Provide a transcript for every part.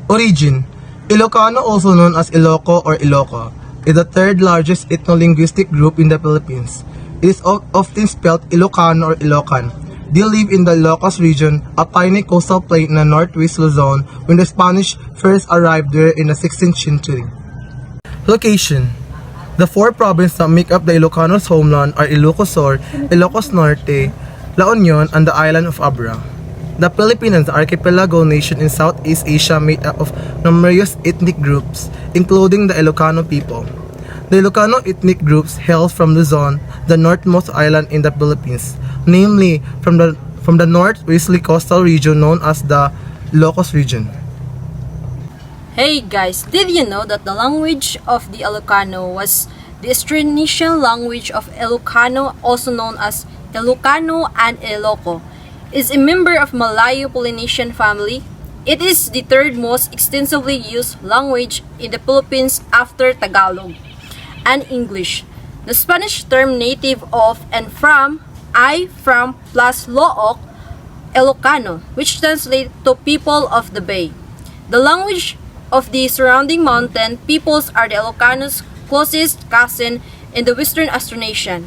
Origin: Ilocano, also known as Iloco or Iloco, is the third largest ethno-linguistic group in the Philippines. It is often spelled Ilocano or Ilocan. They live in the Ilocos region, a tiny coastal plain in the northwest Luzon, when the Spanish first arrived there in the 16th century. Location: the four provinces that make up the Ilocanos' homeland are Ilocos Sur, Ilocos Norte, La Union, and the island of Abra. The Philippines is an archipelago nation in Southeast Asia made up of numerous ethnic groups, including the Ilocano people. The Ilocano ethnic groups hail from Luzon, the northmost island in the Philippines, namely from the northwesterly coastal region known as the Ilocos region. Hey guys, did you know that the language of the Ilocano was the Austronesian language of Ilocano, also known as Ilocano and Iloco? Is a member of Malayo-Polynesian family. It is the third most extensively used language in the Philippines after Tagalog and English. The Spanish term native of and from, from plus look, Ilocano, which translates to people of the bay. The language of the surrounding mountain peoples are the Ilocanos' closest cousin in the Western Austronesian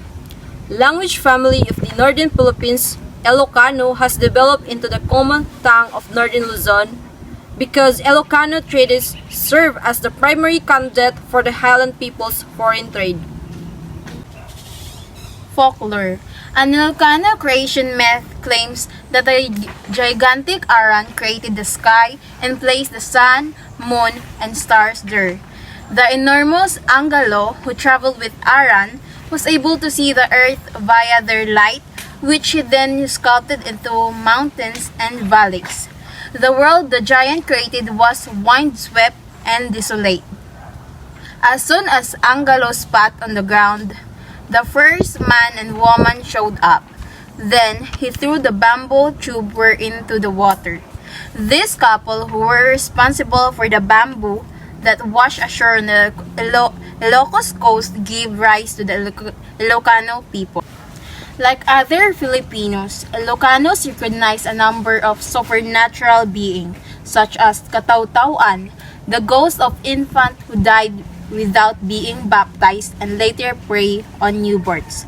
language family of the Northern Philippines. Ilocano has developed into the common tongue of Northern Luzon because Ilocano traders serve as the primary conduit for the Highland people's foreign trade. Folklore. An Ilocano creation myth claims that a gigantic Aran created the sky and placed the sun, moon, and stars there. The enormous Angalo, who traveled with Aran, was able to see the earth via their light, which he then sculpted into mountains and valleys. The world the giant created was windswept and desolate. As soon as Angalo spat on the ground, the first man and woman showed up. Then he threw the bamboo tube into the water. This couple, who were responsible for the bamboo that washed ashore on the Ilocos coast, gave rise to the Ilocano people. Like other Filipinos, Ilocanos recognize a number of supernatural beings, such as Kataw-tawaan, the ghost of infant who died without being baptized and later prey on newborns.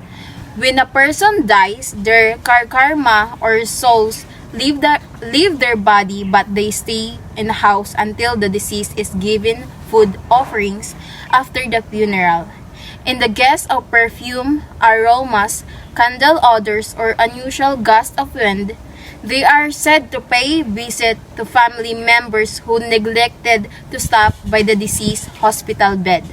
When a person dies, their karma or souls leave their body, but they stay in the house until the deceased is given food offerings after the funeral. In the guise of perfume, aromas, candle odors, or unusual gust of wind, they are said to pay visit to family members who neglected to stop by the deceased hospital bed.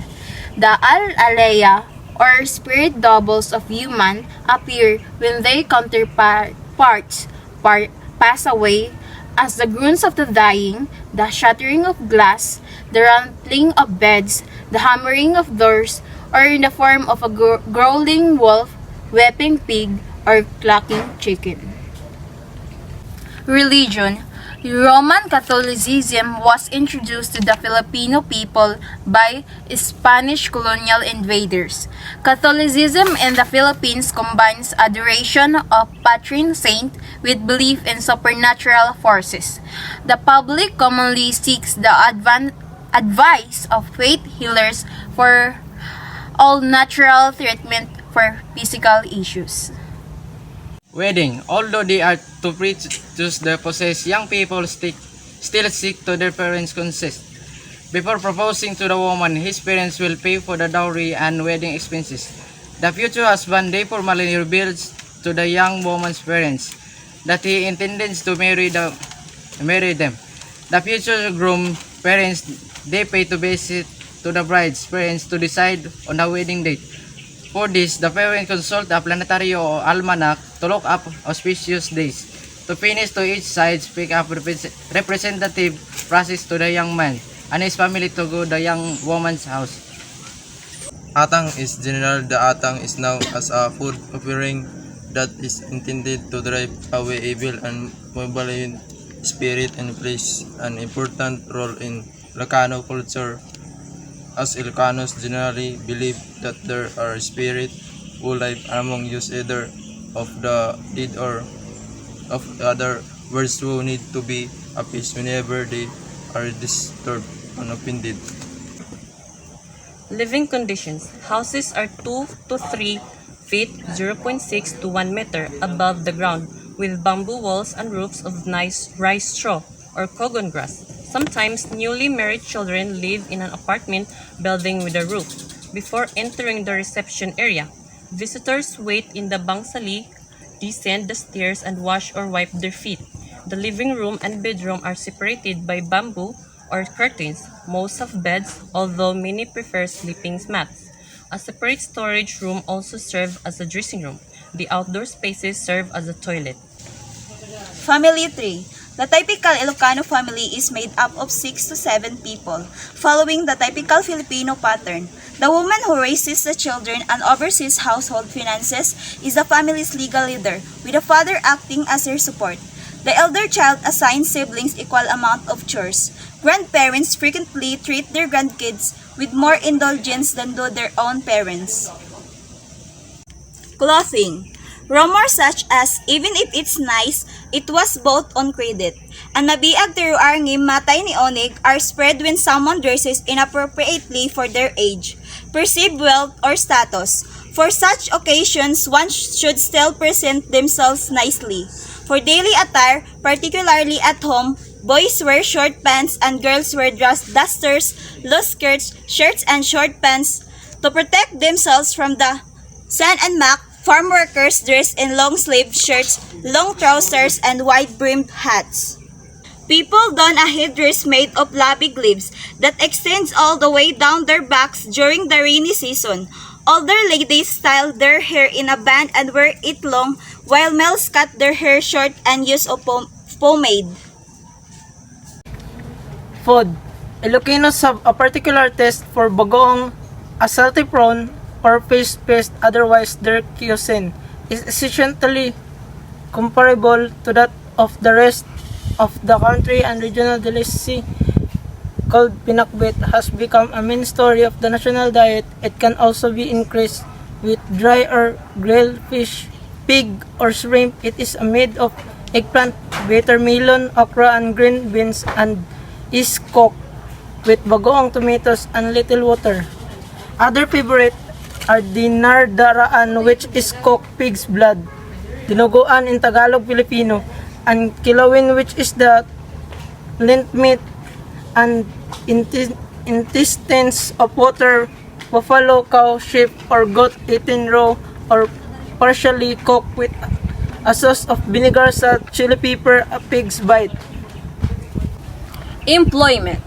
The al-aleya, or spirit doubles of human, appear when their counterparts pass away, as the groans of the dying, the shattering of glass, the rattling of beds, the hammering of doors, or in the form of a growling wolf, weeping pig, or clucking chicken. Religion. Roman Catholicism was introduced to the Filipino people by Spanish colonial invaders. Catholicism in the Philippines combines adoration of patron saint with belief in supernatural forces. The public commonly seeks the advice of faith healers for all natural treatment for physical issues. Wedding. Although they are to preach to the possessed, young people still seek to their parents' consent. Before proposing to the woman, his parents will pay for the dowry and wedding expenses. The future husband they formally reveals to the young woman's parents that he intends to marry them. The future groom parents they pay to visit to the bride's parents to decide on the wedding date. For this, the parents consult a planetary or almanac to look up auspicious days. To finish, to each side speak up representative process to the young man and his family to go the young woman's house. Atang is general. The atang is now as a food offering that is intended to drive away evil and malevolent spirit and plays an important role in Ilocano culture, as Ilocanos generally believe that there are spirits who live among us either of the dead or of other words who need to be appeased whenever they are disturbed and offended. Living conditions. Houses are 2 to 3 feet (0.6 to 1 meter) above the ground, with bamboo walls and roofs of nice rice straw or cogon grass. Sometimes newly married children live in an apartment building with a roof. Before entering the reception area, visitors wait in the bangsali, descend the stairs, and wash or wipe their feet. The living room and bedroom are separated by bamboo or curtains. Most have beds, although many prefer sleeping mats. A separate storage room also serves as a dressing room. The outdoor spaces serve as a toilet. Family tree. The typical Ilocano family is made up of 6 to 7 people, following the typical Filipino pattern. The woman who raises the children and oversees household finances is the family's legal leader, with the father acting as their support. The elder child assigns siblings equal amount of chores. Grandparents frequently treat their grandkids with more indulgence than do their own parents. Clothing. Rumors such as, even if it's nice, it was bought on credit, and mabiag tiruar ng matay ni onig are spread when someone dresses inappropriately for their age, perceived wealth, or status. For such occasions, one should still present themselves nicely. For daily attire, particularly at home, boys wear short pants and girls wear dusters, loose skirts, shirts, and short pants. To protect themselves from the sun and muck, farm workers dress in long-sleeved shirts, long trousers, and wide-brimmed hats. People don a headdress made of labig leaves that extends all the way down their backs during the rainy season. Older ladies style their hair in a band and wear it long, while males cut their hair short and use of pomade. Food. Ilocanos have a particular taste for bagoong, a salty prawn, or fish paste. Otherwise their cuisine is essentially comparable to that of the rest of the country, and regional delicacy called pinakbet has become a main story of the national diet. It can also be increased with dry or grilled fish, pig, or shrimp. It is made of eggplant, watermelon, okra, and green beans, and is cooked with bagoong tomatoes and little water. Other favorite are dinardaraan, which is cooked pig's blood, dinuguan in Tagalog Filipino, and kilawin, which is the lint meat and intestines of water, buffalo, cow, sheep, or goat eaten raw or partially cooked with a sauce of vinegar, salt, chili pepper, a pig's bite. Employment.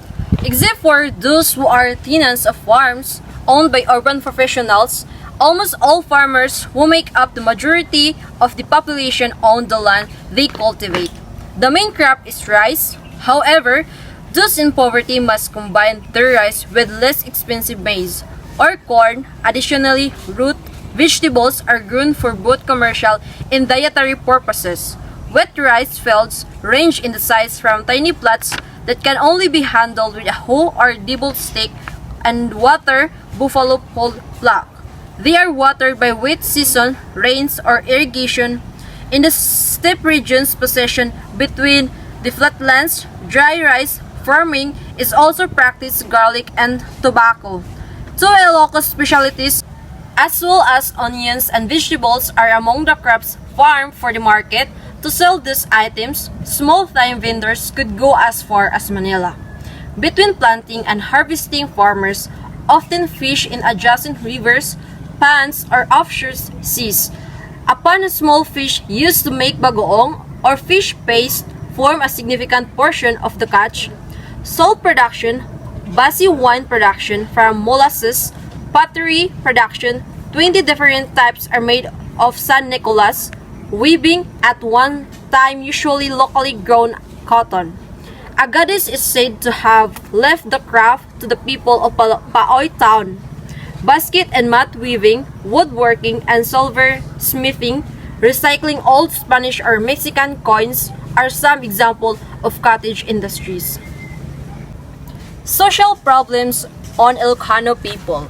Except for those who are tenants of farms owned by urban professionals, almost all farmers who make up the majority of the population own the land they cultivate. The main crop is rice. However, those in poverty must combine their rice with less expensive maize or corn. Additionally, root vegetables are grown for both commercial and dietary purposes. Wet rice fields range in the size from tiny plots that can only be handled with a hoe or dibble stick and water buffalo plow. They are watered by wet season, rains, or irrigation. In the steppe regions positioned between the flatlands, dry rice farming is also practiced. Garlic and tobacco, two Ilocos specialties, as well as onions and vegetables, are among the crops farmed for the market. To sell these items, small-time vendors could go as far as Manila. Between planting and harvesting, farmers often fish in adjacent rivers, ponds, or offshore seas. Upon a small fish used to make bagoong or fish paste form a significant portion of the catch. Salt production, basi wine production from molasses, pottery production, 20 different types are made of San Nicolas, weaving at one time usually locally grown cotton. A goddess is said to have left the craft to the people of Paoy town. Basket and mat weaving, woodworking, and silversmithing, recycling old Spanish or Mexican coins are some examples of cottage industries. Social problems on Ilocano people.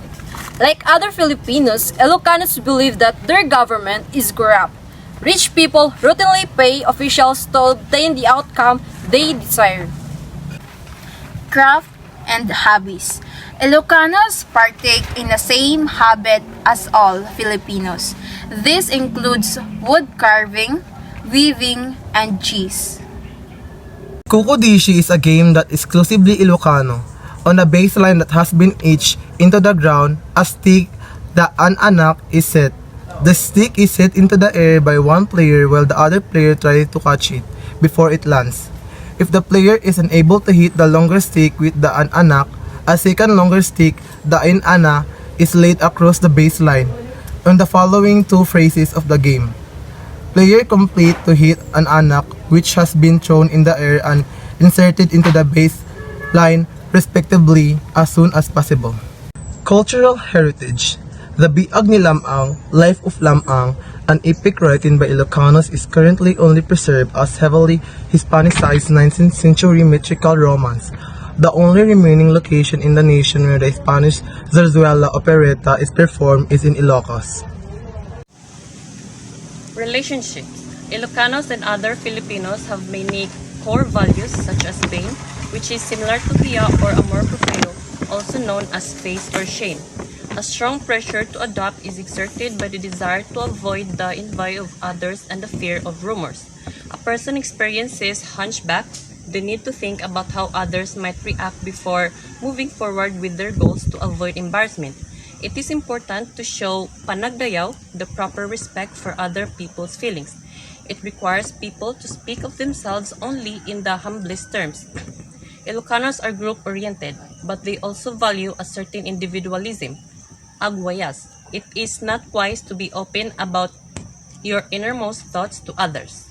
Like other Filipinos, Ilocanos believe that their government is corrupt. Rich people routinely pay officials to obtain the outcome they desire. Craft and hobbies. Ilocanos partake in the same habit as all Filipinos. This includes wood carving, weaving, and cheese. Kukodishi is a game that is exclusively Ilocano. On a baseline that has been etched into the ground, a stick, an anak, is set. The stick is set into the air by one player while the other player tries to catch it before it lands. If the player is unable to hit the longer stick with the anak, a second longer stick, the ana, is laid across the baseline on the following two phases of the game. Player complete to hit an anak which has been thrown in the air and inserted into the baseline respectively as soon as possible. Cultural heritage. The Biag ni Lamang, Life of Lamang, an epic written by Ilocanos, is currently only preserved as heavily Hispanicized 19th century metrical romance. The only remaining location in the nation where the Spanish zarzuela operetta is performed is in Ilocos. Relationships. Ilocanos and other Filipinos have many core values such as pain, which is similar to hiya or amor proprio, also known as faith or shame. A strong pressure to adopt is exerted by the desire to avoid the envy of others and the fear of rumors. A person experiences hunchback, the need to think about how others might react before moving forward with their goals to avoid embarrassment. It is important to show panagdayaw, the proper respect for other people's feelings. It requires people to speak of themselves only in the humblest terms. Ilocanos are group-oriented, but they also value a certain individualism. Agwayas. It is not wise to be open about your innermost thoughts to others.